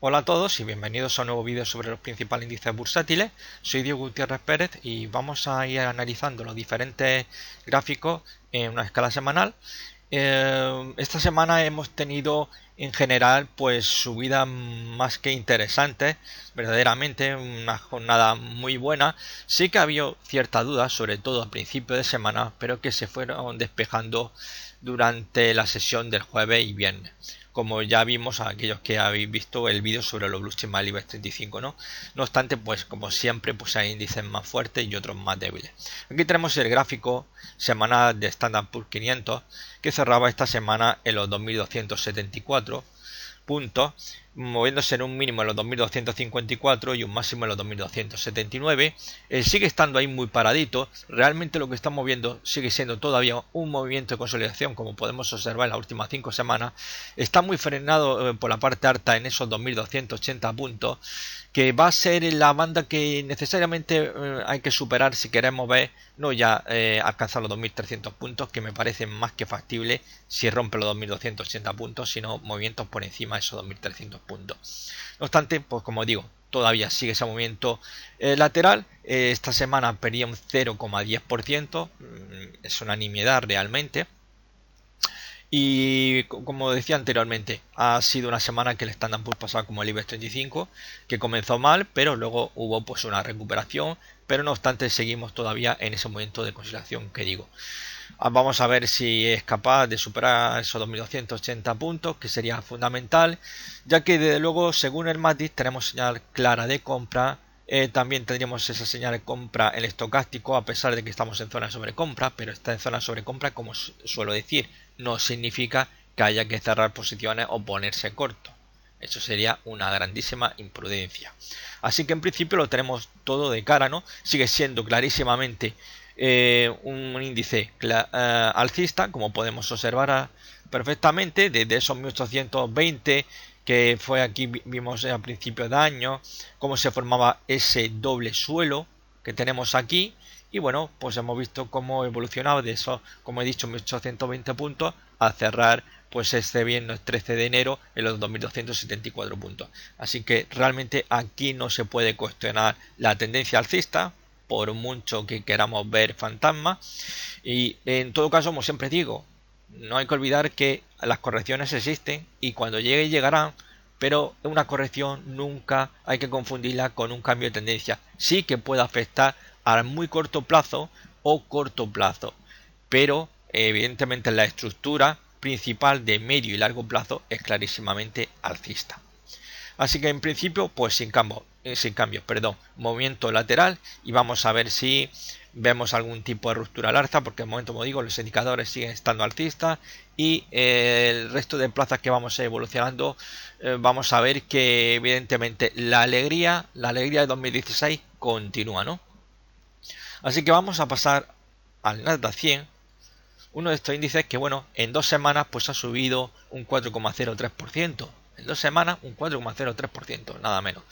Hola a todos y bienvenidos a un nuevo vídeo sobre los principales índices bursátiles. Soy Diego Gutiérrez Pérez y vamos a ir analizando los diferentes gráficos en una escala semanal. Esta semana hemos tenido en general pues subidas más que interesantes, verdaderamente una jornada muy buena. Sí que había cierta duda, sobre todo a principio de semana, pero que se fueron despejando durante la sesión del jueves y viernes, como ya vimos a aquellos que habéis visto el vídeo sobre los blue chips más el IBEX 35, ¿no? No obstante, pues como siempre, pues hay índices más fuertes y otros más débiles. Aquí tenemos el gráfico semanal de Standard Poor's 500 que cerraba esta semana en los 2274 puntos, moviéndose en un mínimo en los 2254 y un máximo en los 2279. Sigue estando ahí muy paradito. Realmente lo que estamos viendo sigue siendo todavía un movimiento de consolidación, como podemos observar en las últimas 5 semanas. Está muy frenado por la parte alta en esos 2280 puntos, que va a ser la banda que necesariamente hay que superar si queremos ver, no ya alcanzar los 2300 puntos, que me parece más que factible si rompe los 2280 puntos, sino movimientos por encima de esos 2300 puntos. No obstante, pues como digo, todavía sigue ese movimiento lateral. Esta semana perdía un 0,10%, es una nimiedad realmente. Y como decía anteriormente, ha sido una semana que el Standard Poor's pasaba como el IBEX 35, que comenzó mal, pero luego hubo pues una recuperación, pero no obstante seguimos todavía en ese momento de consolidación que digo. Vamos a ver si es capaz de superar esos 2280 puntos, que sería fundamental, ya que desde luego según el MATIC tenemos señal clara de compra. También tendríamos esa señal de compra en el estocástico, a pesar de que estamos en zona de sobrecompra, pero está en zona de sobrecompra, como suelo decir, no significa que haya que cerrar posiciones o ponerse corto. Eso sería una grandísima imprudencia. Así que en principio lo tenemos todo de cara, ¿no? Sigue siendo clarísimamente un índice alcista, como podemos observar perfectamente, desde esos 1820 que fue aquí, vimos a principios de año cómo se formaba ese doble suelo que tenemos aquí. Y bueno, pues hemos visto cómo evolucionaba de eso, como he dicho, 1820 puntos a cerrar pues este viernes 13 de enero en los 2274 puntos. Así que realmente aquí no se puede cuestionar la tendencia alcista, por mucho que queramos ver fantasmas. Y en todo caso, como siempre digo, no hay que olvidar que las correcciones existen y cuando llegue llegarán, pero una corrección nunca hay que confundirla con un cambio de tendencia. Sí que puede afectar a muy corto plazo o corto plazo, pero evidentemente la estructura principal de medio y largo plazo es clarísimamente alcista. Así que en principio, pues sin cambios, perdón, movimiento lateral, y vamos a ver si vemos algún tipo de ruptura al alza, porque de momento, como digo, los indicadores siguen estando alcistas y el resto de plazas que vamos evolucionando, vamos a ver que evidentemente la alegría de 2016 continúa, ¿no? Así que vamos a pasar al Nasdaq 100, uno de estos índices que, bueno, en 2 semanas pues ha subido un 4,03%. En 2 semanas un 4,03%, nada menos.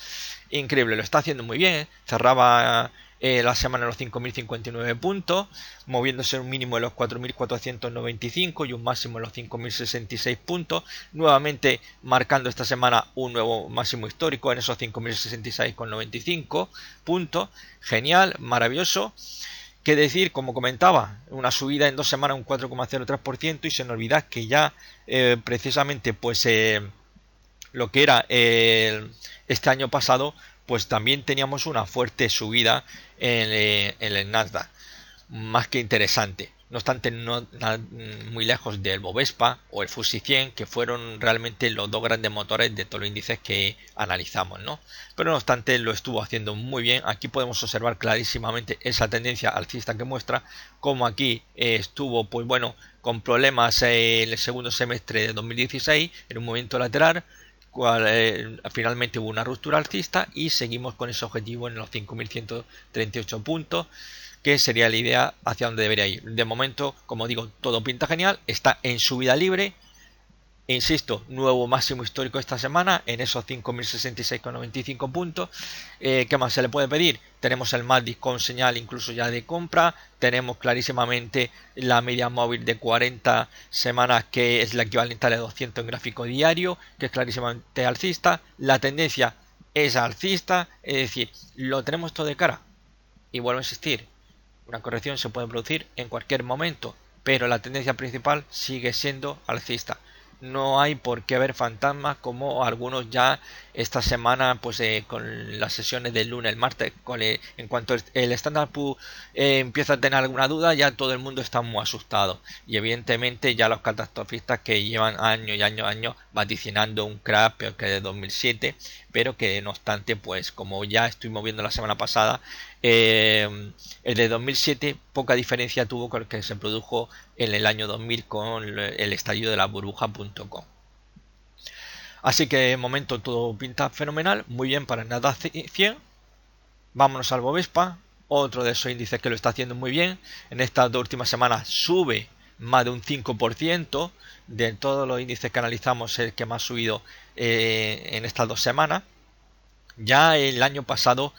Increíble, lo está haciendo muy bien. Cerraba la semana en los 5.059 puntos, moviéndose un mínimo de los 4.495 y un máximo en los 5.066 puntos. Nuevamente marcando esta semana un nuevo máximo histórico en esos 5.066,95 puntos. Genial, maravilloso. Que decir, como comentaba, una subida en 2 semanas un 4,03%, y sin olvidar que ya precisamente pues lo que era este año pasado, pues también teníamos una fuerte subida en el Nasdaq, más que interesante. No obstante, no muy lejos del Bovespa o el FTSE 100, que fueron realmente los dos grandes motores de todos los índices que analizamos, ¿no? Pero no obstante, lo estuvo haciendo muy bien. Aquí podemos observar clarísimamente esa tendencia alcista que muestra, como aquí estuvo, pues bueno, con problemas en el segundo semestre de 2016, en un movimiento lateral, finalmente hubo una ruptura alcista y seguimos con ese objetivo en los 5.138 puntos, que sería la idea hacia donde debería ir. De momento, como digo, todo pinta genial, está en subida libre, Insisto, nuevo máximo histórico esta semana en esos 5.066,95 puntos. ¿Qué más se le puede pedir? Tenemos el MACD con señal incluso ya de compra. Tenemos clarísimamente la media móvil de 40 semanas, que es la equivalente a la de 200 en gráfico diario, que es clarísimamente alcista. La tendencia es alcista, es decir, lo tenemos todo de cara. Y vuelvo a insistir, una corrección se puede producir en cualquier momento, pero la tendencia principal sigue siendo alcista. No hay por qué ver fantasmas como algunos ya esta semana, pues con las sesiones del lunes, el martes, en cuanto el Standard Poor's empieza a tener alguna duda, ya todo el mundo está muy asustado. Y evidentemente ya los catastrofistas que llevan años y años vaticinando un crash peor que de 2007, pero que no obstante, pues como ya estuvimos viendo la semana pasada, el de 2007 poca diferencia tuvo con el que se produjo en el año 2000 con el estallido de la burbuja.com. Así que de momento todo pinta fenomenal, muy bien para el Nasdaq 100. Vámonos al Bovespa, otro de esos índices que lo está haciendo muy bien. En estas dos últimas semanas sube más de un 5%. De todos los índices que analizamos, el que más ha subido en estas 2 semanas. Ya el año pasado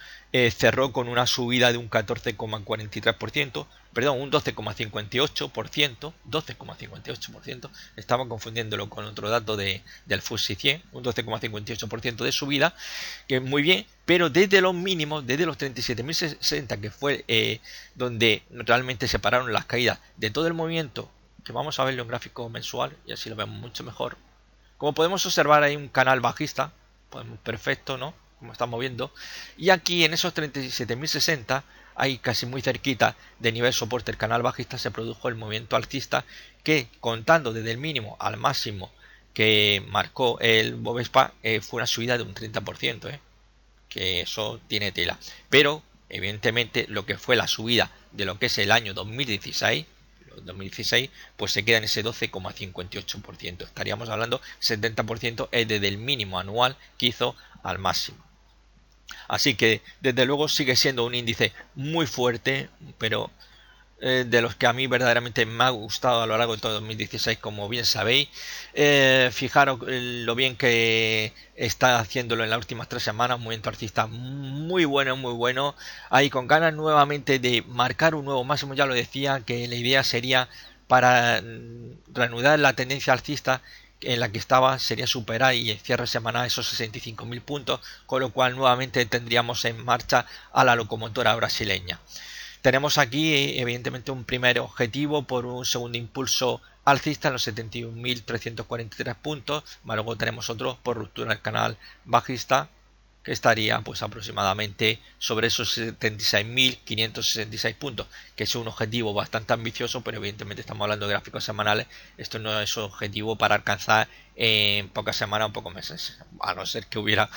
cerró con una subida de un 14,43%, perdón, un 12,58%, 12,58%, estaba confundiéndolo con otro dato del FTSE 100, un 12,58% de subida, que muy bien, pero desde los mínimos, desde los 37.060, que fue donde realmente se pararon las caídas de todo el movimiento, que vamos a verlo en gráfico mensual y así lo vemos mucho mejor. Como podemos observar, hay un canal bajista, perfecto, ¿no? Como estamos viendo, y aquí en esos 37.060 hay casi muy cerquita de nivel soporte el canal bajista, se produjo el movimiento alcista, que contando desde el mínimo al máximo que marcó el Bovespa fue una subida de un 30%, que eso tiene tela. Pero evidentemente lo que fue la subida de lo que es el año 2016, pues se queda en ese 12,58%. Estaríamos hablando 70% es desde el mínimo anual que hizo al máximo. Así que desde luego sigue siendo un índice muy fuerte, pero de los que a mí verdaderamente me ha gustado a lo largo de todo 2016, como bien sabéis. Fijaros lo bien que está haciéndolo en las últimas 3 semanas, movimiento alcista muy bueno, ahí con ganas nuevamente de marcar un nuevo máximo. Ya lo decía, que la idea sería para reanudar la tendencia alcista en la que estaba, sería superar y en cierre semanal esos 65.000 puntos, con lo cual nuevamente tendríamos en marcha a la locomotora brasileña. Tenemos aquí evidentemente un primer objetivo por un segundo impulso alcista en los 71.343 puntos, luego tenemos otro por ruptura del canal bajista, que estaría pues aproximadamente sobre esos 76.566 puntos, que es un objetivo bastante ambicioso, pero evidentemente estamos hablando de gráficos semanales. Esto no es un objetivo para alcanzar en pocas semanas o pocos meses, a no ser que hubiera,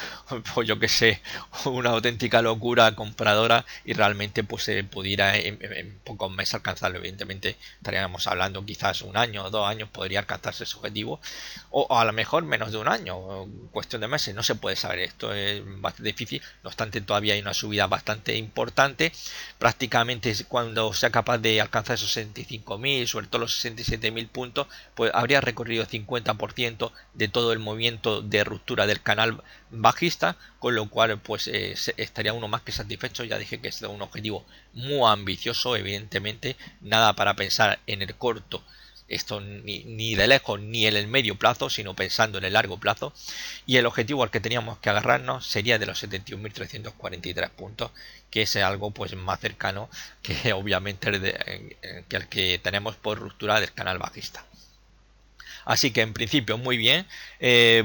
pues yo que sé, una auténtica locura compradora y realmente pues se pudiera en pocos meses alcanzarlo. Evidentemente estaríamos hablando quizás un año o 2 años podría alcanzarse ese objetivo, o a lo mejor menos de un año, cuestión de meses, no se puede saber. Esto es bastante difícil, no obstante todavía hay una subida bastante importante. Prácticamente cuando sea capaz de alcanzar esos 65.000, sobre todo los 67.000 puntos, pues habría recorrido 50% de todo el movimiento de ruptura del canal bajista, con lo cual pues estaría uno más que satisfecho. Ya dije que es un objetivo muy ambicioso, evidentemente nada para pensar en el corto, esto ni de lejos ni en el medio plazo, sino pensando en el largo plazo, y el objetivo al que teníamos que agarrarnos sería de los 71.343 puntos, que es algo pues más cercano que obviamente el que tenemos por ruptura del canal bajista. Así que en principio muy bien,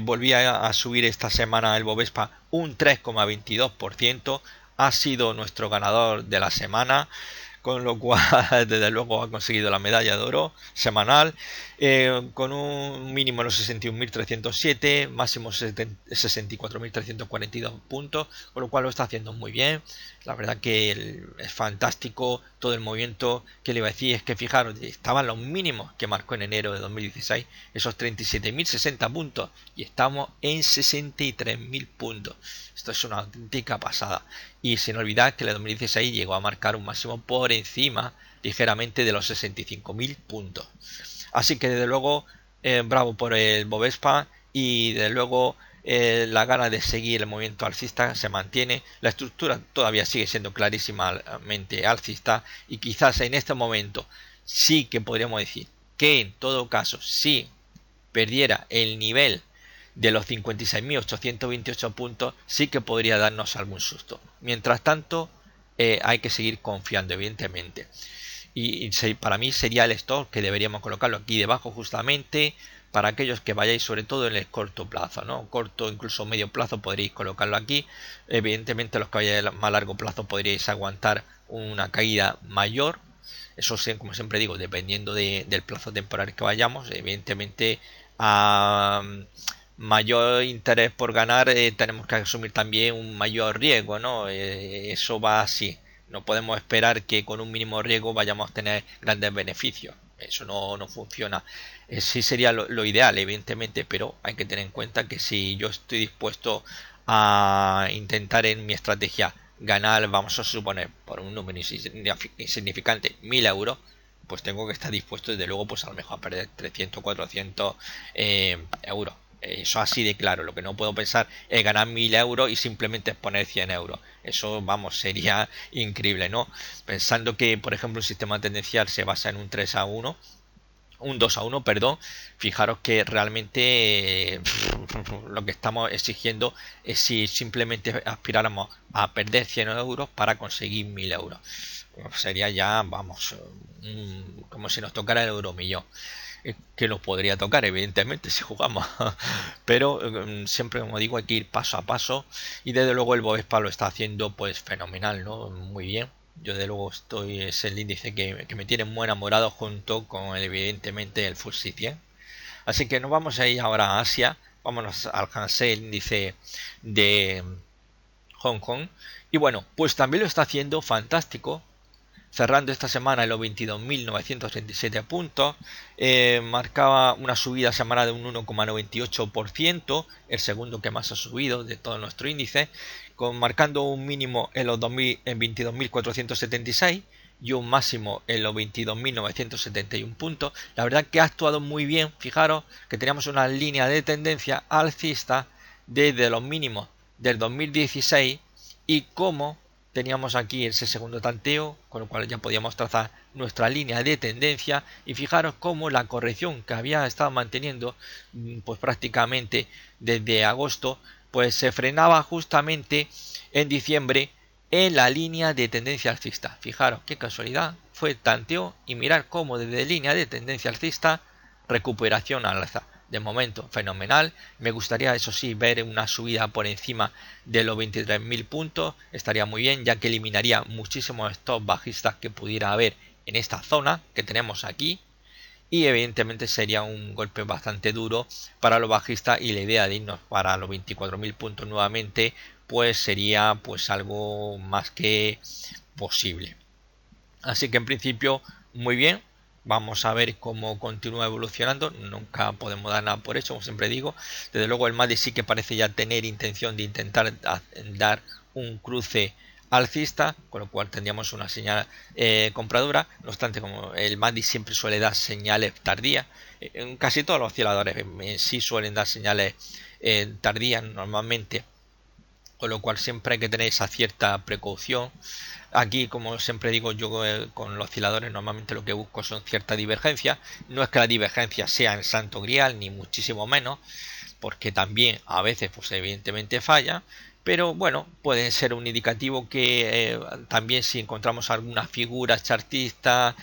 volvía a subir esta semana el Bovespa un 3,22%, ha sido nuestro ganador de la semana, con lo cual desde luego ha conseguido la medalla de oro semanal, con un mínimo de los 61.307, máximo 64.342 puntos, con lo cual lo está haciendo muy bien. La verdad que es fantástico todo el movimiento. Que le iba a decir, es que fijaros, estaban los mínimos que marcó en enero de 2016, esos 37.060 puntos, y estamos en 63.000 puntos. Esto es una auténtica pasada. Y sin olvidar que el 2016 llegó a marcar un máximo por encima ligeramente de los 65.000 puntos. Así que desde luego bravo por el Bovespa y de luego la gana de seguir el movimiento alcista se mantiene. La estructura todavía sigue siendo clarísimamente alcista y quizás en este momento sí que podríamos decir que en todo caso si perdiera el nivel de los 56.828 puntos sí que podría darnos algún susto. Mientras tanto hay que seguir confiando evidentemente. Y para mí sería el stop que deberíamos colocarlo aquí debajo justamente para aquellos que vayáis sobre todo en el corto plazo, ¿no? Corto, incluso medio plazo podréis colocarlo aquí. Evidentemente los que vayáis a más largo plazo podríais aguantar una caída mayor. Eso sí, como siempre digo, dependiendo del plazo temporal que vayamos. Evidentemente a mayor interés por ganar tenemos que asumir también un mayor riesgo, ¿no? Eso va así. No podemos esperar que con un mínimo riesgo vayamos a tener grandes beneficios. Eso no funciona. Sí sería lo ideal, evidentemente, pero hay que tener en cuenta que si yo estoy dispuesto a intentar en mi estrategia ganar, vamos a suponer, por un número insignificante, 1.000 euros, pues tengo que estar dispuesto desde luego pues a lo mejor a perder 300, 400 euros. Eso así de claro. Lo que no puedo pensar es ganar 1.000 euros y simplemente exponer 100 euros. Eso, vamos, sería increíble, ¿no? Pensando que, por ejemplo, un sistema tendencial se basa en un 3-1, un 2-1, perdón. Fijaros que realmente lo que estamos exigiendo es si simplemente aspiráramos a perder 100 euros para conseguir 1.000 euros. Sería ya, vamos, como si nos tocara el euromillón. Que nos podría tocar evidentemente si jugamos pero siempre, como digo, hay que ir paso a paso y desde luego el Bovespa lo está haciendo pues fenomenal, ¿no? Muy bien. Yo de luego es el índice que me tiene muy enamorado junto con evidentemente el FTSE 100. Así que nos vamos a ir ahora a Asia. Vámonos al Hansen, el índice de Hong Kong, y bueno, pues también lo está haciendo fantástico, cerrando esta semana en los 22.937 puntos. Marcaba una subida semanal de un 1,98%, el segundo que más ha subido de todo nuestro índice, marcando un mínimo en los 22.476 y un máximo en los 22.971 puntos. La verdad que ha actuado muy bien. Fijaros que teníamos una línea de tendencia alcista desde los mínimos del 2016 y como teníamos aquí ese segundo tanteo, con lo cual ya podíamos trazar nuestra línea de tendencia, y fijaros cómo la corrección que había estado manteniendo pues prácticamente desde agosto pues se frenaba justamente en diciembre en la línea de tendencia alcista. Fijaros qué casualidad, fue tanteo y mirar cómo desde línea de tendencia alcista recuperación al alza. De momento fenomenal. Me gustaría, eso sí, ver una subida por encima de los 23.000 puntos. Estaría muy bien, ya que eliminaría muchísimos stops bajistas que pudiera haber en esta zona que tenemos aquí. Y evidentemente sería un golpe bastante duro para los bajistas, y la idea de irnos para los 24.000 puntos nuevamente pues sería pues algo más que posible. Así que en principio muy bien. Vamos a ver cómo continúa evolucionando. Nunca podemos dar nada por hecho, como siempre digo. Desde luego el MACD sí que parece ya tener intención de intentar dar un cruce alcista, con lo cual tendríamos una señal compradora. No obstante, como el MACD siempre suele dar señales tardías, en casi todos los osciladores sí suelen dar señales tardías normalmente, con lo cual siempre hay que tener esa cierta precaución. Aquí, como siempre digo, yo con los osciladores normalmente lo que busco son cierta divergencia. No es que la divergencia sea el santo grial, ni muchísimo menos, porque también a veces pues evidentemente falla, pero bueno, puede ser un indicativo que también si encontramos alguna figura chartista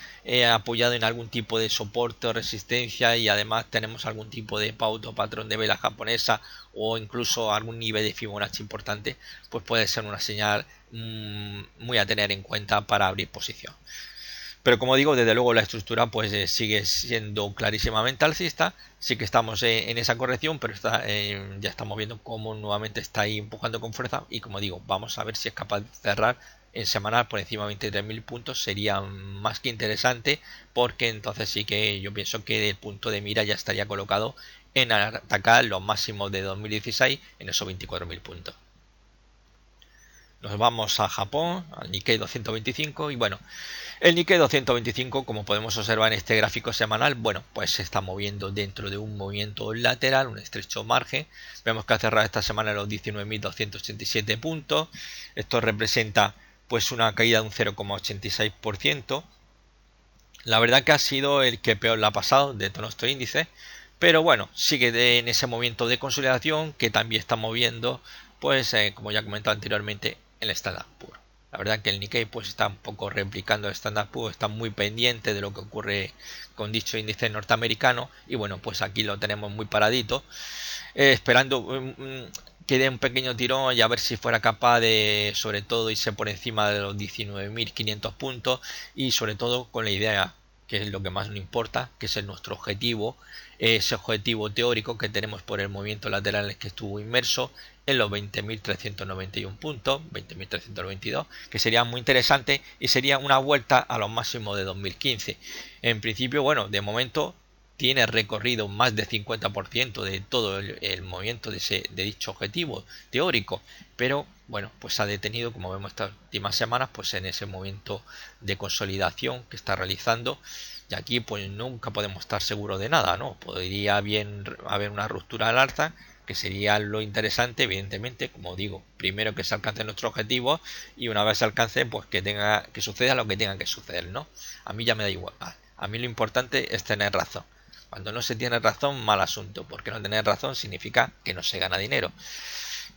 apoyado en algún tipo de soporte o resistencia, y además tenemos algún tipo de pauta o patrón de vela japonesa o incluso algún nivel de Fibonacci importante, pues puede ser una señal muy a tener en cuenta para abrir posición. Pero como digo, desde luego la estructura pues sigue siendo clarísimamente alcista. Sí que estamos en esa corrección, pero ya estamos viendo cómo nuevamente está ahí empujando con fuerza. Y como digo, vamos a ver si es capaz de cerrar en semanal por encima de 23.000 puntos. Sería más que interesante, porque entonces sí que yo pienso que el punto de mira ya estaría colocado en atacar los máximos de 2016 en esos 24.000 puntos. Nos vamos a Japón, al Nikkei 225 y bueno, el Nikkei 225, como podemos observar en este gráfico semanal, bueno, pues se está moviendo dentro de un movimiento lateral, un estrecho margen. Vemos que ha cerrado esta semana en los 19.287 puntos. Esto representa pues una caída de un 0,86%. La verdad que ha sido el que peor la ha pasado de todos nuestros índices, pero bueno, sigue en ese movimiento de consolidación que también está moviendo, pues como ya he comentado anteriormente, el Standard Poor's. La verdad que el Nikkei pues está un poco replicando el Standard Poor's, está muy pendiente de lo que ocurre con dicho índice norteamericano y bueno, pues aquí lo tenemos muy paradito, esperando que dé un pequeño tirón y a ver si fuera capaz de, sobre todo, irse por encima de los 19.500 puntos y sobre todo con la idea, que es lo que más nos importa, que es nuestro objetivo, ese objetivo teórico que tenemos por el movimiento lateral en el que estuvo inmerso en los 20.391 puntos, 20.392, que sería muy interesante y sería una vuelta a los máximos de 2015. En principio, bueno, de momento tiene recorrido más del 50% de todo el movimiento de dicho objetivo teórico, pero bueno, pues se ha detenido, como vemos estas últimas semanas, pues en ese movimiento de consolidación que está realizando. Y aquí pues nunca podemos estar seguros de nada, ¿no? Podría bien haber una ruptura al alza, que sería lo interesante, evidentemente, como digo, primero que se alcance nuestro objetivo y una vez se alcance, pues que suceda lo que tenga que suceder, ¿no? A mí ya me da igual. A mí lo importante es tener razón. Cuando no se tiene razón, mal asunto, porque no tener razón significa que no se gana dinero.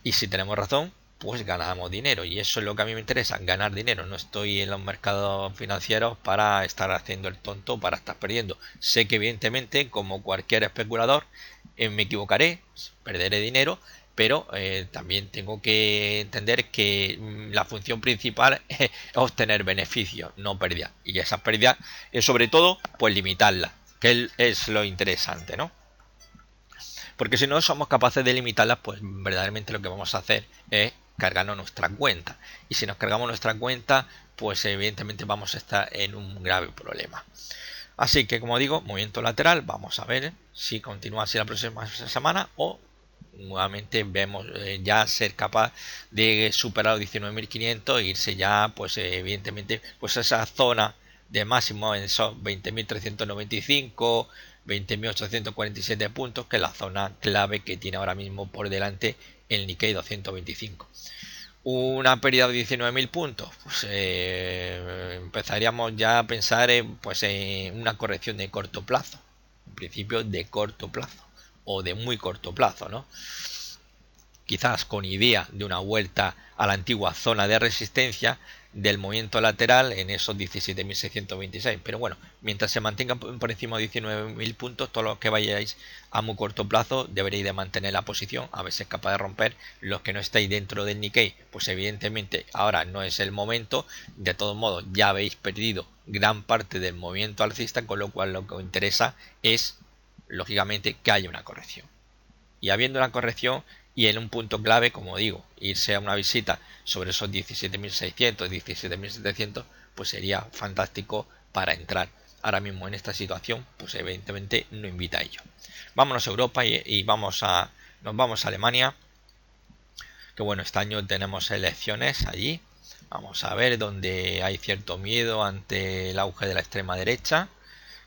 Y si tenemos razón, pues ganamos dinero. Y eso es lo que a mí me interesa, ganar dinero. No estoy en los mercados financieros para estar haciendo el tonto, para estar perdiendo. Sé que evidentemente, como cualquier especulador, me equivocaré, perderé dinero, pero también tengo que entender que la función principal es obtener beneficios, no pérdidas. Y esas pérdidas es sobre todo, pues limitarlas, que es lo interesante, ¿no? Porque si no somos capaces de limitarlas, pues verdaderamente lo que vamos a hacer es cargarnos nuestra cuenta. Y si nos cargamos nuestra cuenta, pues evidentemente vamos a estar en un grave problema. Así que, como digo, movimiento lateral, vamos a ver si continúa así la próxima semana o nuevamente vemos ya ser capaz de superar los 19.500 e irse ya, pues evidentemente, pues a esa zona de máximo en esos 20.395, 20.847 puntos, que es la zona clave que tiene ahora mismo por delante el Nikkei 225. Una pérdida de 19.000 puntos, pues empezaríamos ya a pensar en una corrección de corto plazo, en principio de corto plazo o de muy corto plazo, ¿no? Quizás con idea de una vuelta a la antigua zona de resistencia del movimiento lateral en esos 17.626. Pero bueno, mientras se mantenga por encima de 19.000 puntos, todos los que vayáis a muy corto plazo deberéis de mantener la posición, a ver si es capaz de romper. Los que no estáis dentro del Nikkei, pues evidentemente ahora no es el momento. De todos modos, ya habéis perdido gran parte del movimiento alcista, con lo cual lo que os interesa es, lógicamente, que haya una corrección. Y habiendo una corrección y en un punto clave, como digo, irse a una visita sobre esos 17.600, 17.700, pues sería fantástico para entrar. Ahora mismo en esta situación, pues evidentemente no invita a ello. Vámonos a Europa y nos vamos a Alemania, que bueno, este año tenemos elecciones allí. Vamos a ver, donde hay cierto miedo ante el auge de la extrema derecha,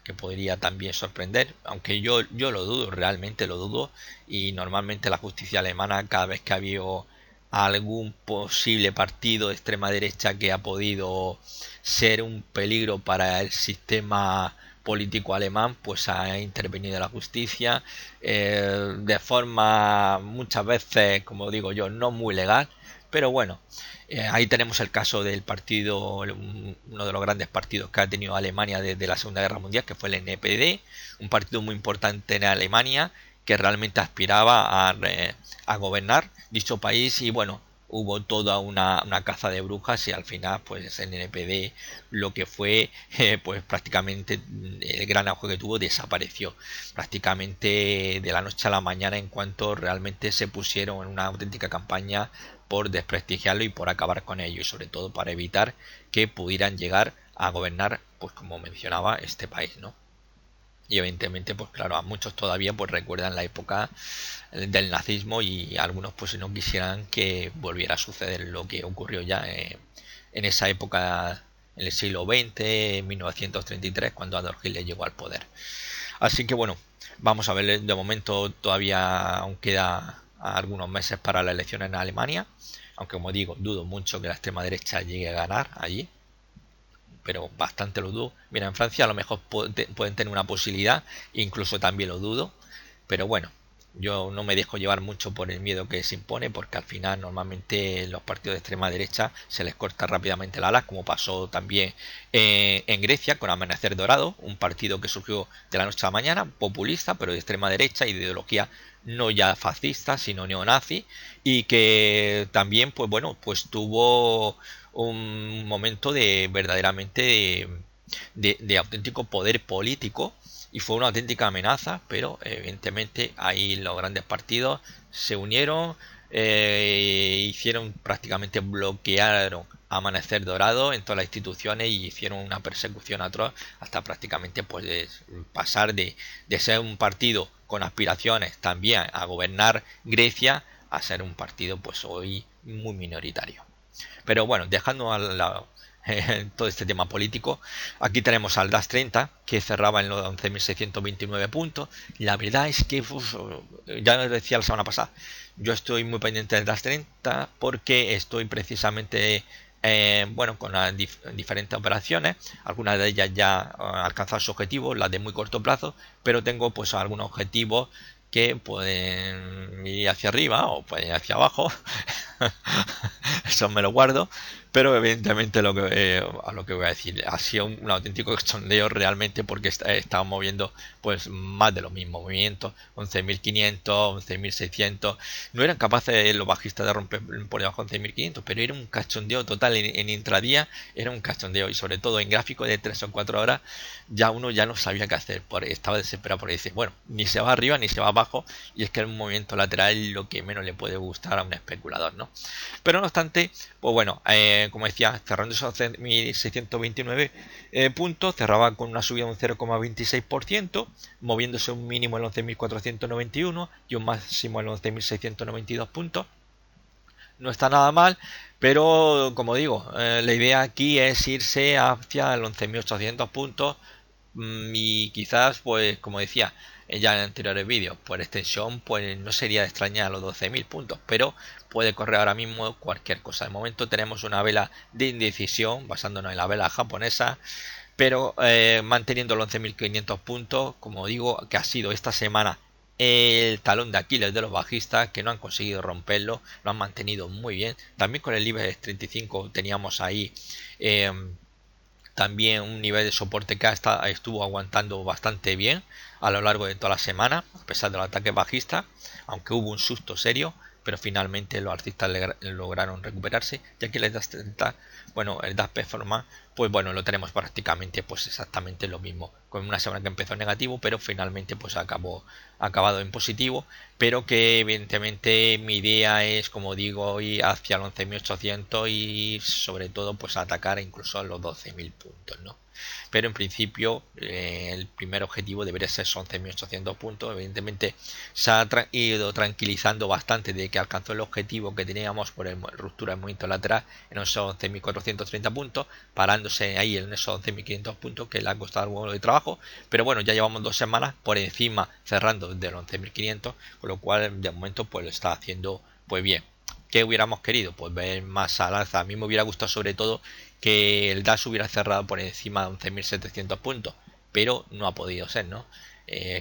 que podría también sorprender, aunque yo lo dudo, realmente lo dudo, y normalmente la justicia alemana, cada vez que ha habido algún posible partido de extrema derecha que ha podido ser un peligro para el sistema político alemán, pues ha intervenido la justicia de forma muchas veces, como digo yo, no muy legal, pero bueno, ahí tenemos el caso del partido, uno de los grandes partidos que ha tenido Alemania desde la Segunda Guerra Mundial, que fue el NPD, un partido muy importante en Alemania que realmente aspiraba a gobernar dicho país y bueno, hubo toda una caza de brujas y al final pues el NPD lo que fue pues prácticamente el gran auge que tuvo desapareció prácticamente de la noche a la mañana en cuanto realmente se pusieron en una auténtica campaña por desprestigiarlo y por acabar con ello y sobre todo para evitar que pudieran llegar a gobernar, pues como mencionaba, este país, ¿no? Y evidentemente, pues claro, a muchos todavía pues recuerdan la época del nazismo y algunos pues no quisieran que volviera a suceder lo que ocurrió ya en esa época, en el siglo XX, en 1933, cuando Adolf Hitler llegó al poder. Así que bueno, vamos a ver, de momento todavía aún queda algunos meses para la elección en Alemania, aunque como digo, dudo mucho que la extrema derecha llegue a ganar allí, pero bastante lo dudo. Mira, en Francia a lo mejor pueden tener una posibilidad, incluso también lo dudo, pero bueno, yo no me dejo llevar mucho por el miedo que se impone, porque al final normalmente los partidos de extrema derecha se les corta rápidamente la alas, como pasó también en Grecia con Amanecer Dorado, un partido que surgió de la noche a la mañana, populista, pero de extrema derecha y de ideología no ya fascista, sino neonazi, y que también, pues bueno, pues tuvo un momento de verdaderamente de auténtico poder político y fue una auténtica amenaza, pero evidentemente ahí los grandes partidos se unieron, hicieron prácticamente bloquearon Amanecer Dorado en todas las instituciones y hicieron una persecución atroz hasta prácticamente pues pasar de ser un partido con aspiraciones también a gobernar Grecia a ser un partido pues hoy muy minoritario. Pero bueno, dejando al lado todo este tema político, aquí tenemos al DAX 30 que cerraba en los 11.629 puntos. La verdad es que, ya lo decía la semana pasada, yo estoy muy pendiente del DAX 30 porque estoy precisamente bueno, con las diferentes operaciones, algunas de ellas ya han alcanzado su objetivo, las de muy corto plazo, pero tengo pues algunos objetivos que pueden ir hacia arriba o pueden ir hacia abajo. Eso me lo guardo, pero evidentemente a lo que voy a decir ha sido un auténtico cachondeo realmente, porque estamos moviendo pues más de los mismos movimientos, 11.500, 11.600. No eran capaces los bajistas de romper por debajo de 11.500, pero era un cachondeo total en intradía, era un cachondeo, y sobre todo en gráfico de 3 o 4 horas ya uno ya no sabía qué hacer, estaba desesperado por decir, bueno, ni se va arriba ni se va abajo, y es que el movimiento lateral es lo que menos le puede gustar a un especulador, ¿no? Pero no obstante, pues bueno, como decía, cerrando esos 11.629 puntos, cerraba con una subida de un 0,26%, moviéndose un mínimo en 11.491 y un máximo en 11.692 puntos. No está nada mal, pero como digo, la idea aquí es irse hacia el 11.800 puntos, y quizás, pues como decía ya en anteriores vídeos, por extensión, pues no sería de extrañar los 12.000 puntos, pero puede correr ahora mismo cualquier cosa. De momento tenemos una vela de indecisión, basándonos en la vela japonesa, pero manteniendo los 11.500 puntos, como digo, que ha sido esta semana el talón de Aquiles de los bajistas, que no han conseguido romperlo, lo han mantenido muy bien. También con el IBEX 35 teníamos ahí también un nivel de soporte que estuvo aguantando bastante bien a lo largo de toda la semana, a pesar de los ataques bajistas, aunque hubo un susto serio, pero finalmente los alcistas lograron recuperarse, ya que el DAX 30, bueno, el DAX Performance, pues bueno, lo tenemos prácticamente pues exactamente lo mismo, con una semana que empezó en negativo, pero finalmente pues acabado en positivo, pero que evidentemente mi idea es, como digo, ir hacia los 11.800 y sobre todo pues atacar incluso a los 12.000 puntos, ¿no? Pero en principio el primer objetivo debería ser 11.800 puntos. Evidentemente se ha ido tranquilizando bastante de que alcanzó el objetivo que teníamos por ruptura del movimiento lateral en esos 11.430 puntos, parándose ahí en esos 11.500 puntos, que le ha costado algo de trabajo, pero bueno, ya llevamos 2 semanas por encima, cerrando de los 11.500, con lo cual de momento pues lo está haciendo pues bien. ¿Qué hubiéramos querido? Pues ver más al alza. A mí me hubiera gustado sobre todo que el DAX hubiera cerrado por encima de 11.700 puntos, pero no ha podido ser, ¿no?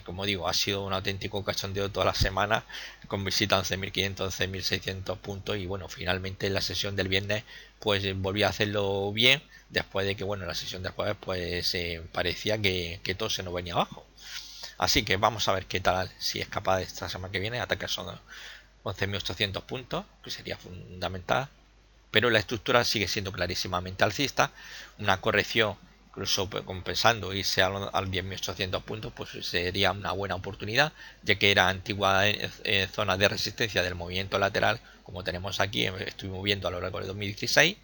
Como digo, ha sido un auténtico cachondeo todas las semanas, con visita a 11.500, 11.600 puntos, y bueno, finalmente en la sesión del viernes pues volvió a hacerlo bien, después de que, bueno, en la sesión del jueves pues parecía que todo se nos venía abajo. Así que vamos a ver qué tal, si es capaz de esta semana que viene atacar esos 11.800 puntos, que sería fundamental, pero la estructura sigue siendo clarísimamente alcista. Una corrección, incluso compensando irse a los 10.800 puntos, pues sería una buena oportunidad, ya que era antigua zona de resistencia del movimiento lateral, como tenemos aquí, estuvimos viendo a lo largo de 2016,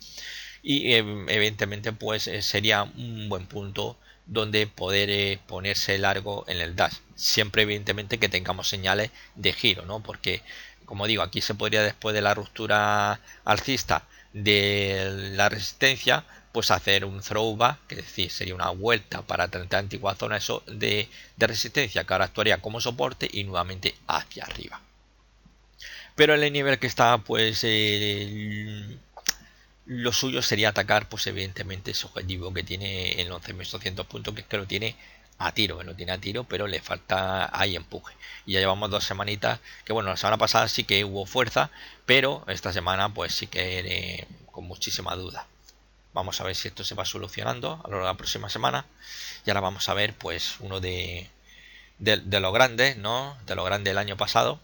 y evidentemente pues sería un buen punto donde poder ponerse largo en el dash, siempre evidentemente que tengamos señales de giro, ¿no? Porque como digo, aquí se podría, después de la ruptura alcista de la resistencia, pues hacer un throwback, que es decir, sería una vuelta para 30 antigua zona eso de resistencia, que ahora actuaría como soporte y nuevamente hacia arriba. Pero en el nivel que está, pues lo suyo sería atacar, pues evidentemente ese objetivo que tiene en 11.800 puntos, que es que lo tiene a tiro, que lo tiene a tiro, pero le falta ahí empuje. Y ya llevamos 2 semanitas, que bueno, la semana pasada sí que hubo fuerza, pero esta semana pues sí que con muchísima duda. Vamos a ver si esto se va solucionando a lo largo de la próxima semana. Y ahora vamos a ver pues uno de los grandes, ¿no? De los grandes del año pasado.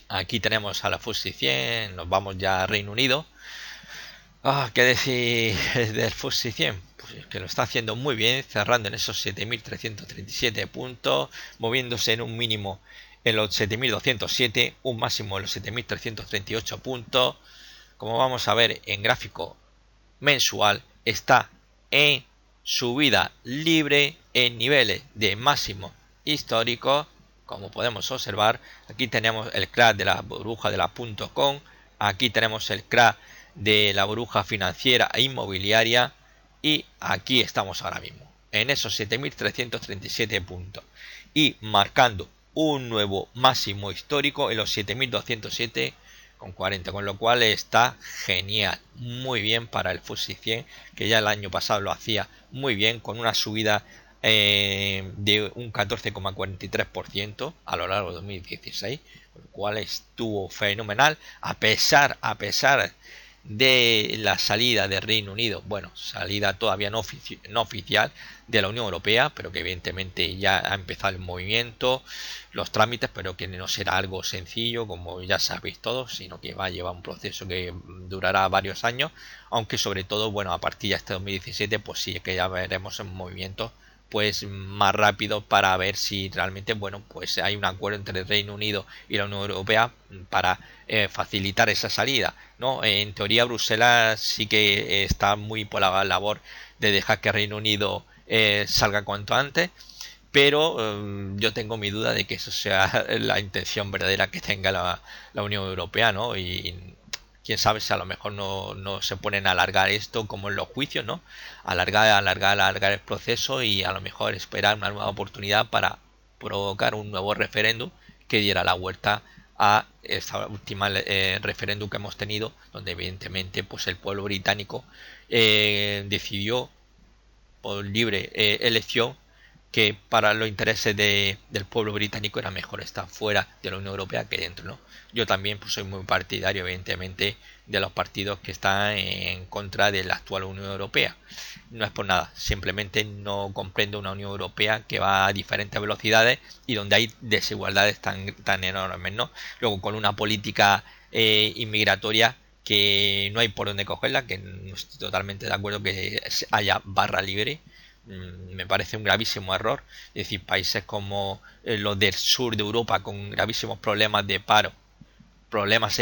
Aquí tenemos a la FTSE 100, nos vamos ya a Reino Unido. ¿Qué decir del FTSE 100? Pues que lo está haciendo muy bien, cerrando en esos 7.337 puntos, moviéndose en un mínimo en los 7.207, un máximo en los 7.338 puntos. Como vamos a ver en gráfico mensual, está en subida libre en niveles de máximo histórico. Como podemos observar, aquí tenemos el crash de la burbuja de la .com, aquí tenemos el crash de la burbuja financiera e inmobiliaria, y aquí estamos ahora mismo en esos 7.337 puntos y marcando un nuevo máximo histórico en los 7.207,40, con lo cual está genial, muy bien para el FTSE 100, que ya el año pasado lo hacía muy bien, con una subida de un 14,43% a lo largo de 2016, con lo cual estuvo fenomenal, a pesar de la salida del Reino Unido, bueno, salida todavía no oficial de la Unión Europea, pero que evidentemente ya ha empezado el movimiento, los trámites, pero que no será algo sencillo, como ya sabéis todos, sino que va a llevar un proceso que durará varios años, aunque sobre todo, bueno, a partir de este 2017, pues sí que ya veremos en movimiento pues más rápido, para ver si realmente, bueno, pues hay un acuerdo entre el Reino Unido y la Unión Europea para facilitar esa salida, ¿no? En teoría Bruselas sí que está muy por la labor de dejar que Reino Unido salga cuanto antes, pero yo tengo mi duda de que eso sea la intención verdadera que tenga la Unión Europea, ¿no? Y quién sabe si a lo mejor no se ponen a alargar esto como en los juicios, ¿no? Alargar el proceso, y a lo mejor esperar una nueva oportunidad para provocar un nuevo referéndum que diera la vuelta a esta última referéndum que hemos tenido, donde evidentemente pues el pueblo británico decidió por libre elección que para los intereses del pueblo británico era mejor estar fuera de la Unión Europea que dentro, ¿no? Yo también pues soy muy partidario, evidentemente, de los partidos que están en contra de la actual Unión Europea. No es por nada, simplemente no comprendo una Unión Europea que va a diferentes velocidades y donde hay desigualdades tan enormes, ¿no? Luego, con una política inmigratoria que no hay por dónde cogerla, que no estoy totalmente de acuerdo que haya barra libre. Me parece un gravísimo error. Es decir, países como los del sur de Europa, con gravísimos problemas de paro, problemas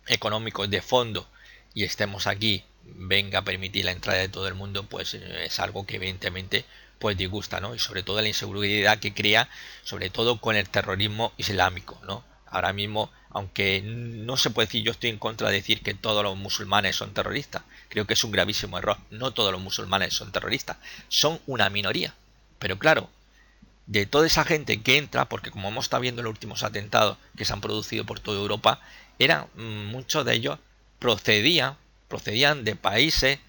económicos de fondo, y estemos aquí, venga a permitir la entrada de todo el mundo, pues es algo que evidentemente pues disgusta, ¿no? Y sobre todo la inseguridad que crea, sobre todo con el terrorismo islámico, ¿no? Ahora mismo, aunque no se puede decir, yo estoy en contra de decir que todos los musulmanes son terroristas, creo que es un gravísimo error. No todos los musulmanes son terroristas, son una minoría. Pero claro, de toda esa gente que entra, porque como hemos estado viendo en los últimos atentados que se han producido por toda Europa, eran muchos de ellos procedían de países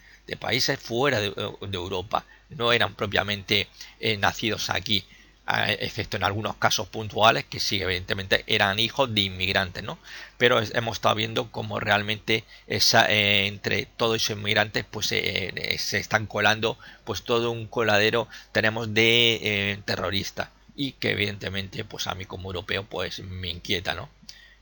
fuera de Europa, no eran propiamente nacidos aquí, excepto en algunos casos puntuales que sí, evidentemente eran hijos de inmigrantes, ¿no? Pero hemos estado viendo cómo realmente entre todos esos inmigrantes pues se están colando pues todo un coladero tenemos de terroristas, y que evidentemente pues a mí como europeo pues me inquieta, ¿no?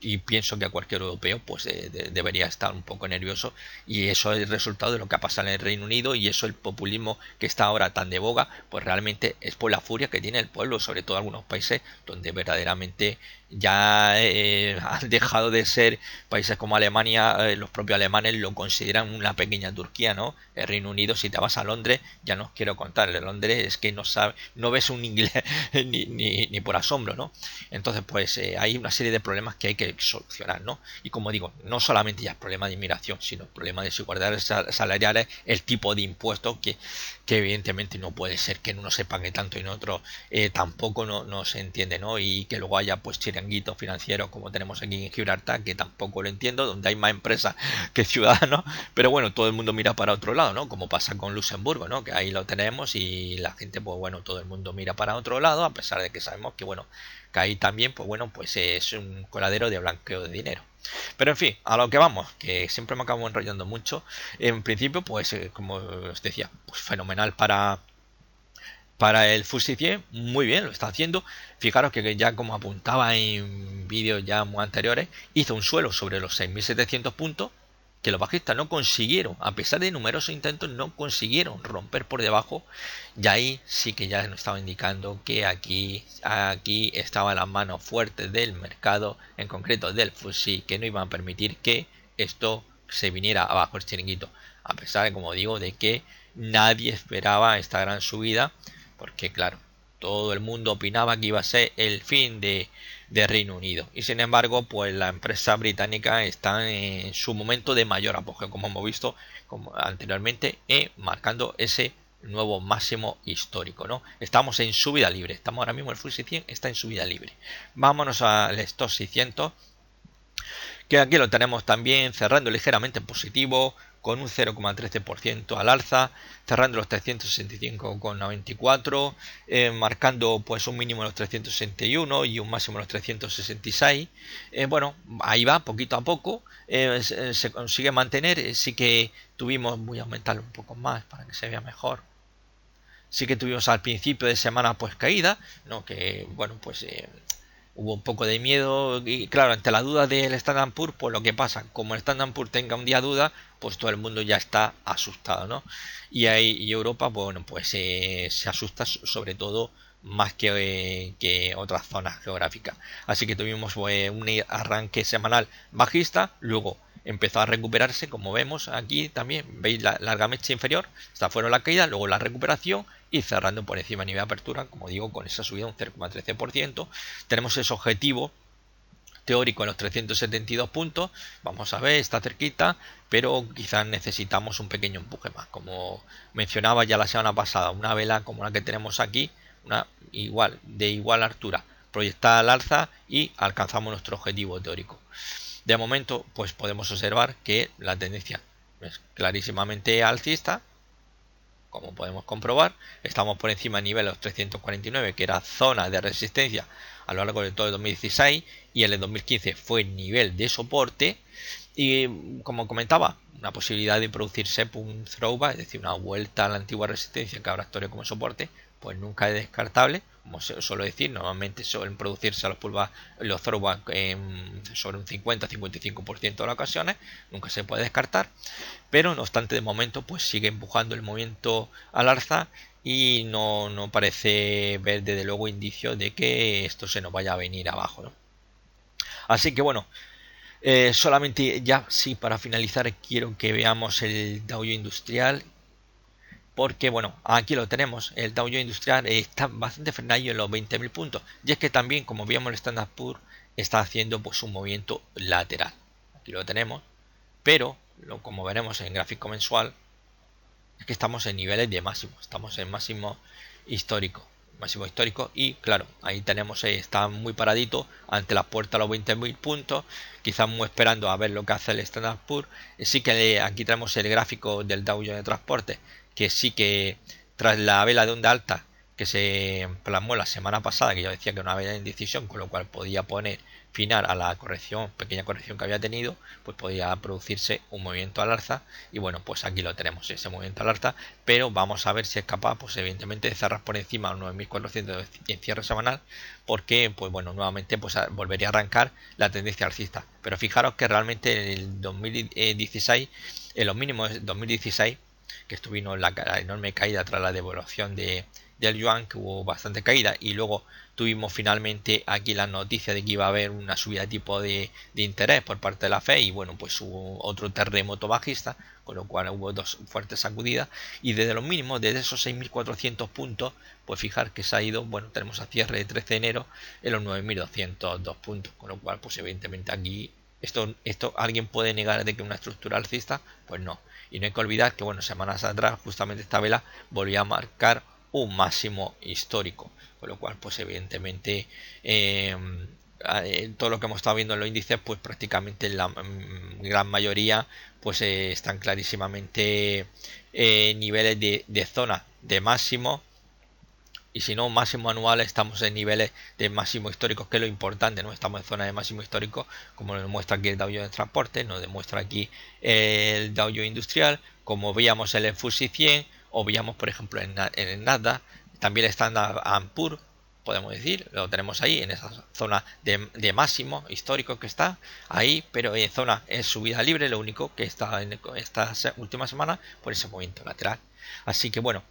y pienso que a cualquier europeo pues debería estar un poco nervioso, y eso es el resultado de lo que ha pasado en el Reino Unido, y eso el populismo que está ahora tan de boga pues realmente es por la furia que tiene el pueblo, sobre todo algunos países donde verdaderamente ya han dejado de ser países como Alemania. Los propios alemanes lo consideran una pequeña Turquía, ¿no? El Reino Unido, si te vas a Londres, ya no os quiero contar, en Londres es que no sabe, no ves un inglés ni por asombro, ¿no? Entonces pues hay una serie de problemas que hay que solucionar, ¿no? Y como digo, no solamente ya es problema de inmigración, sino el problema de desigualdades salariales, el tipo de impuestos que evidentemente no puede ser que en uno se pague tanto y en otro tampoco, no se entiende, ¿no? Y que luego haya pues chiringuitos financieros como tenemos aquí en Gibraltar, que tampoco lo entiendo, donde hay más empresas que ciudadanos, pero bueno, todo el mundo mira para otro lado, ¿no? Como pasa con Luxemburgo, ¿no? Que ahí lo tenemos y la gente, pues bueno, todo el mundo mira para otro lado, a pesar de que sabemos que, bueno, que ahí también, pues bueno, pues es un coladero de blanqueo de dinero. Pero en fin, a lo que vamos, que siempre me acabo enrollando mucho. En principio, pues como os decía, pues fenomenal para el FTSE 100, muy bien, lo está haciendo. Fijaros que ya como apuntaba en vídeos ya muy anteriores, hizo un suelo sobre los 6.700 puntos, que los bajistas no consiguieron, a pesar de numerosos intentos, no consiguieron romper por debajo. Y ahí sí que ya nos estaba indicando que aquí estaban las manos fuertes del mercado, en concreto del FTSE, que no iban a permitir que esto se viniera abajo el chiringuito, a pesar de, como digo, de que nadie esperaba esta gran subida, porque claro, todo el mundo opinaba que iba a ser el fin de Reino Unido, y sin embargo pues la empresa británica está en su momento de mayor apogeo, como hemos visto como anteriormente, marcando ese nuevo máximo histórico, ¿no? Estamos en subida libre, estamos ahora mismo, el FTSE 100 está en subida libre. Vámonos al Stoxx 600, que aquí lo tenemos también cerrando ligeramente en positivo, con un 0,13% al alza, cerrando los 365,94, marcando pues un mínimo de los 361 y un máximo de los 366. Bueno, ahí va, poquito a poco, se consigue mantener. Sí que tuvimos, voy a aumentarlo un poco más para que se vea mejor. Sí que tuvimos al principio de semana pues caída, ¿no? Que bueno, pues hubo un poco de miedo, y claro, ante la duda del Standard Poor's, pues lo que pasa, como el Standard Poor's tenga un día duda, pues todo el mundo ya está asustado, ¿no? Y ahí y Europa, pues bueno, pues se asusta sobre todo más que otras zonas geográficas. Así que tuvimos un arranque semanal bajista, luego empezó a recuperarse, como vemos aquí también, veis la larga mecha inferior, esta fueron la caída, luego la recuperación y cerrando por encima a nivel de apertura, como digo, con esa subida de un 0,13%. Tenemos ese objetivo teórico en los 372 puntos, vamos a ver, está cerquita, pero quizás necesitamos un pequeño empuje más, como mencionaba ya la semana pasada, una vela como la que tenemos aquí, una de igual altura, proyectada al alza, y alcanzamos nuestro objetivo teórico. De momento pues podemos observar que la tendencia es clarísimamente alcista, como podemos comprobar. Estamos por encima del nivel de los 349, que era zona de resistencia a lo largo de todo el 2016, y el de 2015 fue nivel de soporte. Y como comentaba, una posibilidad de producirse un throwback, es decir, una vuelta a la antigua resistencia que ahora actúe como soporte, pues nunca es descartable. Como suelo decir, normalmente suelen producirse a los throwback sobre un 50-55% de las ocasiones, nunca se puede descartar, pero no obstante, de momento pues sigue empujando el movimiento al alza, y no parece ver desde luego indicios de que esto se nos vaya a venir abajo, ¿no? Así que bueno, solamente ya sí, para finalizar, quiero que veamos el Dow Jones Industrial, porque bueno, aquí lo tenemos. El Dow Jones Industrial está bastante frenado en los 20.000 puntos, y es que también, como veíamos, el Standard Poor's está haciendo pues un movimiento lateral. Aquí lo tenemos, pero como veremos en el gráfico mensual, es que estamos en niveles de máximo, estamos en máximo histórico, y claro, ahí tenemos, está muy paradito ante la puerta a los 20.000 puntos, quizás muy esperando a ver lo que hace el Standard Poor's. Sí que aquí tenemos el gráfico del Dow Jones de Transporte, que sí que tras la vela de onda alta que se plasmó la semana pasada, que yo decía que era una vela de indecisión, con lo cual podía poner final a la corrección, pequeña corrección que había tenido, pues podía producirse un movimiento al alza. Y bueno, pues aquí lo tenemos, ese movimiento al alza, pero vamos a ver si es capaz, pues evidentemente, de cerrar por encima de los 9.400 en cierre semanal, porque pues bueno, nuevamente pues volvería a arrancar la tendencia alcista. Pero fijaros que realmente en el 2016, en los mínimos de 2016, que estuvimos la enorme caída tras la devaluación del yuan, que hubo bastante caída, y luego tuvimos finalmente aquí la noticia de que iba a haber una subida de tipo de interés por parte de la Fed, y bueno, pues hubo otro terremoto bajista, con lo cual hubo dos fuertes sacudidas, y desde los mínimos, desde esos 6.400 puntos, pues fijar que se ha ido, bueno, tenemos a cierre de 13 de enero en los 9.202 puntos, con lo cual pues evidentemente aquí esto alguien puede negar de que una estructura alcista, pues no. Y no hay que olvidar que, bueno, semanas atrás justamente esta vela volvió a marcar un máximo histórico, con lo cual pues evidentemente todo lo que hemos estado viendo en los índices, pues prácticamente la gran mayoría pues están clarísimamente niveles de zona de máximo, y si no máximo anual, estamos en niveles de máximo históricos, que es lo importante, no estamos en zona de máximo histórico, como nos demuestra aquí el Dow Jones de Transporte, nos demuestra aquí el Dow Jones Industrial, como veíamos en el FTSE 100, o veíamos por ejemplo en el Nasdaq, también el Standard & Poor's, podemos decir, lo tenemos ahí en esa zona de máximo histórico que está ahí, pero en zona es subida libre, lo único que está en esta última semana por ese movimiento lateral. Así que bueno,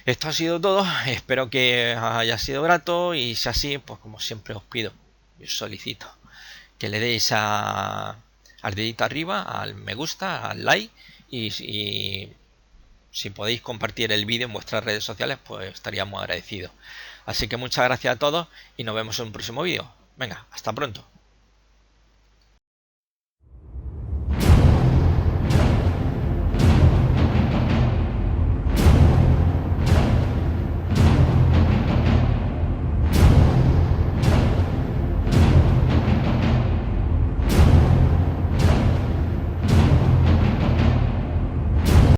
esto ha sido todo, espero que haya sido grato, y si así, pues como siempre os pido, os solicito que le deis al dedito arriba, al me gusta, al like, y si podéis compartir el vídeo en vuestras redes sociales, pues estaría muy agradecido. Así que muchas gracias a todos y nos vemos en un próximo vídeo. Venga, hasta pronto.